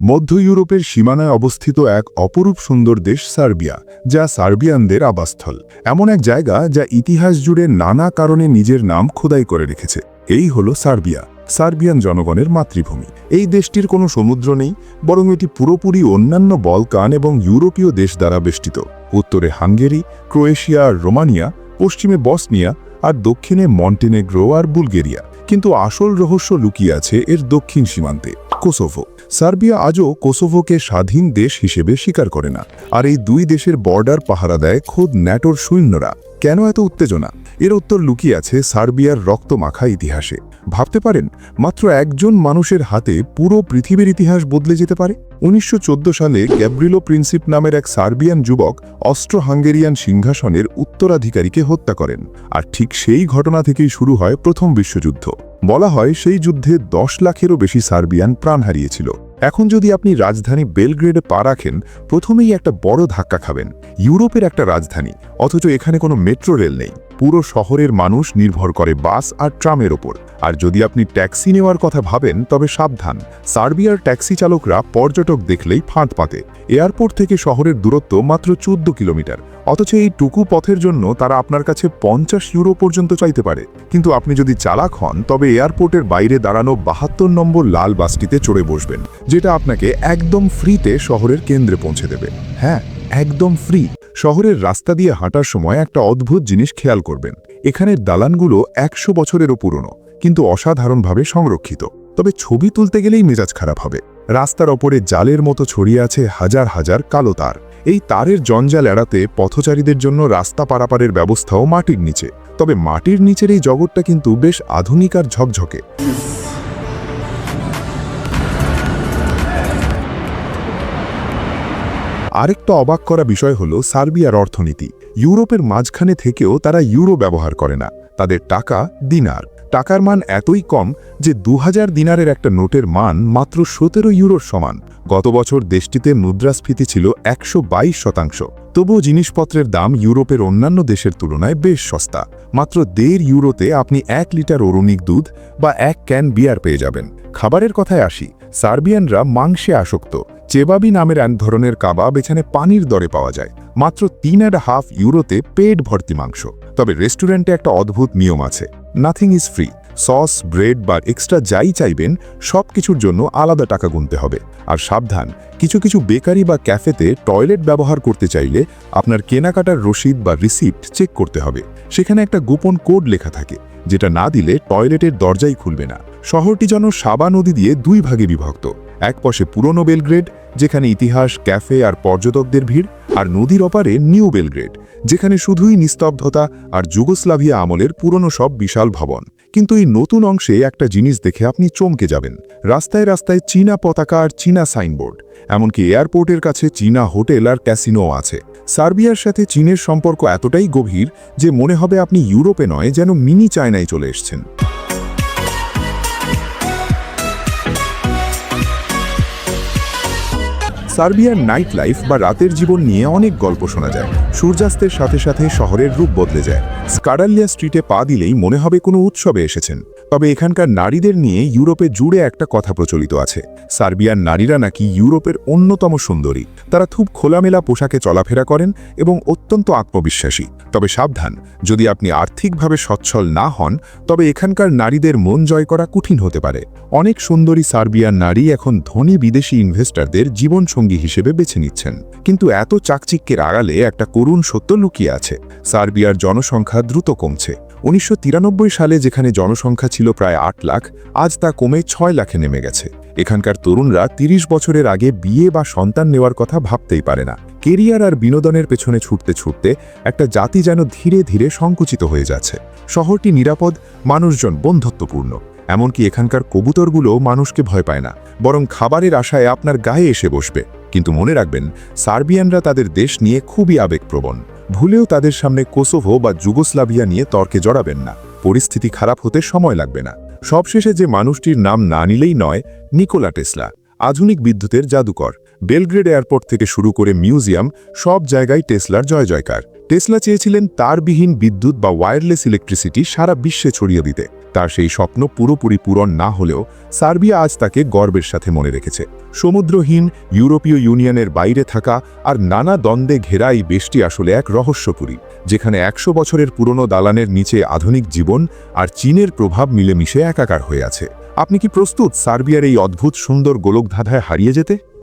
মধ্য ইউরোপের সীমানায় অবস্থিত এক অপরূপ সুন্দর দেশ সার্বিয়া, যা সার্বিয়ানদের আবাসস্থল। এমন এক জায়গা যা ইতিহাস জুড়ে নানা কারণে নিজের নাম খোদাই করে রেখেছে। এই হলো সার্বিয়া, সার্বিয়ান জনগণের মাতৃভূমি। এই দেশটির কোনো সমুদ্র নেই, বরং এটি পুরোপুরি অন্যান্য বলকান এবং ইউরোপীয় দেশ দ্বারা বেষ্টিত। উত্তরে হাঙ্গেরি, ক্রোয়েশিয়া আর রোমানিয়া, পশ্চিমে বসনিয়া আর দক্ষিণে মন্টেনেগ্রো আর বুলগেরিয়া। কিন্তু আসল রহস্য লুকিয়ে আছে এর দক্ষিণ সীমান্তে, কোসোভো। সার্বিয়া আজও কোসোভোকে স্বাধীন দেশ হিসেবে স্বীকার করে না, আর এই দুই দেশের বর্ডার পাহারা দেয় খোদ ন্যাটোর সৈন্যরা। কেন এত উত্তেজনা? এর উত্তর লুকিয়ে আছে সার্বিয়ার রক্তমাখা ইতিহাসে। ভাবতে পারেন, মাত্র একজন মানুষের হাতে পুরো পৃথিবীর ইতিহাস বদলে যেতে পারে। 1914 সালে গ্যাব্রিলো প্রিন্সিপ নামের এক সার্বিয়ান যুবক অস্ট্রো হাঙ্গেরিয়ান সিংহাসনের উত্তরাধিকারীকে হত্যা করেন, আর ঠিক সেই ঘটনা থেকেই শুরু হয় প্রথম বিশ্বযুদ্ধ। বলা হয় সেই যুদ্ধে 10 লাখেরও বেশি সার্বিয়ান প্রাণ হারিয়েছিল। এখন যদি আপনি রাজধানী বেলগ্রেডে পা রাখেন, প্রথমেই একটা বড় ধাক্কা খাবেন। ইউরোপের একটা রাজধানী, অথচ এখানে কোনো মেট্রো রেল নেই। পুরো শহরের মানুষ নির্ভর করে বাস আর ট্রামের ওপর। আর যদি আপনি ট্যাক্সি নেওয়ার কথা ভাবেন, তবে সাবধান, সার্বিয়ার ট্যাক্সি চালকরা পর্যটক দেখলেই ফাঁদ পাতে। এয়ারপোর্ট থেকে শহরের দূরত্ব মাত্র 14 কিলোমিটার, অথচ এই টুকু পথের জন্য তারা আপনার কাছে 50 ইউরো পর্যন্ত চাইতে পারে। কিন্তু আপনি যদি চালাক হন, তবে এয়ারপোর্টের বাইরে দাঁড়ানো 72 নম্বর লাল বাসটিতে চড়ে বসবেন, যেটা আপনাকে একদম ফ্রিতে শহরের কেন্দ্রে পৌঁছে দেবে। হ্যাঁ, একদম ফ্রি। শহরের রাস্তা দিয়ে হাঁটার সময় একটা অদ্ভুত জিনিস খেয়াল করবেন। এখানের দালানগুলো 100 বছরেরও পুরনো, কিন্তু অসাধারণভাবে সংরক্ষিত। তবে ছবি তুলতে গেলেই মেজাজ খারাপ হবে। রাস্তার ওপরে জালের মতো ছড়িয়ে আছে হাজার হাজার কালো তার। এই তারের জঞ্জাল এড়াতে পথচারীদের জন্য রাস্তা পারাপারের ব্যবস্থাও মাটির নিচে। তবে মাটির নিচের এই জগৎটা কিন্তু বেশ আধুনিক আর ঝকঝকে। আরেকটা অবাক করা বিষয় হলো সার্বিয়ার অর্থনীতি। ইউরোপের মাঝখানে থেকেও তারা ইউরো ব্যবহার করে না। তাদের টাকা দিনার। টাকার মান এতই কম যে 2000 দিনারের একটা নোটের মান মাত্র 17 ইউরোর সমান। গত বছর দেশটিতে মুদ্রাস্ফীতি ছিল 122%। তবুও জিনিসপত্রের দাম ইউরোপের অন্যান্য দেশের তুলনায় বেশ সস্তা। মাত্র 1.5 ইউরোতে আপনি 1 লিটার অরুণিক দুধ বা 1 ক্যান বিয়ার পেয়ে যাবেন। খাবারের কথায় আসি, সার্বিয়ানরা মাংসে আসক্ত। চেবাবি নামের এক ধরনের কাবাব এখানে পানির দরে পাওয়া যায়। মাত্র 3.5 ইউরোতে পেট ভর্তি মাংস। তবে রেস্টুরেন্টে একটা অদ্ভুত নিয়ম আছে, nothing is free. Sauce, bread বা এক্সট্রা যাই চাইবেন, সব কিছুর জন্য আলাদা টাকা গুনতে হবে। আর সাবধান, কিছু কিছু বেকারি বা ক্যাফেতে টয়লেট ব্যবহার করতে চাইলে আপনার কেনাকাটার রসিদ বা রিসিপ্ট চেক করতে হবে। সেখানে একটা গোপন কোড লেখা থাকে, যেটা না দিলে টয়লেটের দরজাই খুলবে না। শহরটি যেন সাবা নদী দিয়ে 2 ভাগে বিভক্ত। এক পাশে পুরনো বেলগ্রেড, যেখানে ইতিহাস, ক্যাফে আর পর্যটকদের ভিড়, আর নদীর ওপারে নিউ বেলগ্রেড, যেখানে শুধুই নিস্তব্ধতা আর যুগোস্লাভিয়া আমলের পুরনো সব বিশাল ভবন। কিন্তু এই নতুন অংশে একটা জিনিস দেখে আপনি চমকে যাবেন। রাস্তায় রাস্তায় চীনা পতাকা আর চীনা সাইনবোর্ড। এমনকি এয়ারপোর্টের কাছে চীনা হোটেল আর ক্যাসিনো আছে। সার্বিয়ার সাথে চীনের সম্পর্ক এতটাই গভীর যে মনে হবে আপনি ইউরোপে নয়, যেন মিনি চায়নায় চলে এসেছেন। সার্বিয়ার নাইট লাইফ বা রাতের জীবন নিয়ে অনেক গল্প শোনা যায়। সূর্যাস্তের সাথে সাথে শহরের রূপ বদলে যায়। স্কাডালিয়া স্ট্রিটে পা দিলেই মনে হবে কোনো উৎসবে এসেছেন। তবে এখানকার নারীদের নিয়ে ইউরোপে জুড়ে একটা কথা প্রচলিত আছে, সার্বিয়ার নারীরা নাকি ইউরোপের অন্যতম সুন্দরী। তারা খুব খোলামেলা পোশাকে চলাফেরা করেন এবং অত্যন্ত আত্মবিশ্বাসী। তবে সাবধান, যদি আপনি আর্থিকভাবে সচ্ছল না হন, তবে এখানকার নারীদের মন জয় করা কঠিন হতে পারে। অনেক সুন্দরী সার্বিয়ান নারী এখন ধনী বিদেশি ইনভেস্টরদের জীবনসঙ্গী হিসেবে বেছে নিচ্ছেন। কিন্তু এত চাকচিক্যের আড়ালে একটা করুণ সত্য লুকিয়ে আছে। সার্বিয়ার জনসংখ্যা দ্রুত কমছে। 1993 সালে যেখানে জনসংখ্যা ছিল প্রায় 8 লাখ, আজ তা কমে 6 লাখে নেমে গেছে। এখানকার তরুণরা 30 বছরের আগে বিয়ে বা সন্তান নেওয়ার কথা ভাবতেই পারে না। কেরিয়ার আর বিনোদনের পেছনে ছুটতে ছুটতে একটা জাতি যেন ধীরে ধীরে সংকুচিত হয়ে যাচ্ছে। শহরটি নিরাপদ, মানুষজন বন্ধুত্বপূর্ণ। এমনকি এখানকার কবুতরগুলো মানুষকে ভয় পায় না, বরং খাবারের আশায় আপনার গায়ে এসে বসবে। কিন্তু মনে রাখবেন, সার্বিয়ানরা তাদের দেশ নিয়ে খুবই আবেগপ্রবণ। ভুলেও তাদের সামনে কোসোভো বা যুগোস্লাভিয়া নিয়ে তর্কে জড়াবেন না। পরিস্থিতি খারাপ হতে সময় লাগবে না। সবশেষে যে মানুষটির নাম না নিলেই নয়, নিকোলা টেসলা। আধুনিক বিদ্যুতের জাদুকর। বেলগ্রেড এয়ারপোর্ট থেকে শুরু করে মিউজিয়াম, সব জায়গায় টেসলার জয় জয়কার। টেসলা চেয়েছিলেন তারবিহীন বিদ্যুৎ বা ওয়্যারলেস ইলেকট্রিসিটি সারা বিশ্বে ছড়িয়ে দিতে। তার সেই স্বপ্ন পুরোপুরি পূরণ না হলেও সার্বিয়া আজ তাকে গর্বের সাথে মনে রেখেছে। সমুদ্রহীন, ইউরোপীয় ইউনিয়নের বাইরে থাকা আর নানা দ্বন্দ্বে ঘেরা এই দেশটি আসলে এক রহস্যপুরী, যেখানে 100 বছরের পুরনো দালানের নিচে আধুনিক জীবন আর চীনের প্রভাব মিলেমিশে একাকার হয়ে আছে। আপনি কি প্রস্তুত সার্বিয়ার এই অদ্ভুত সুন্দর গোলকধাঁধায় হারিয়ে যেতে?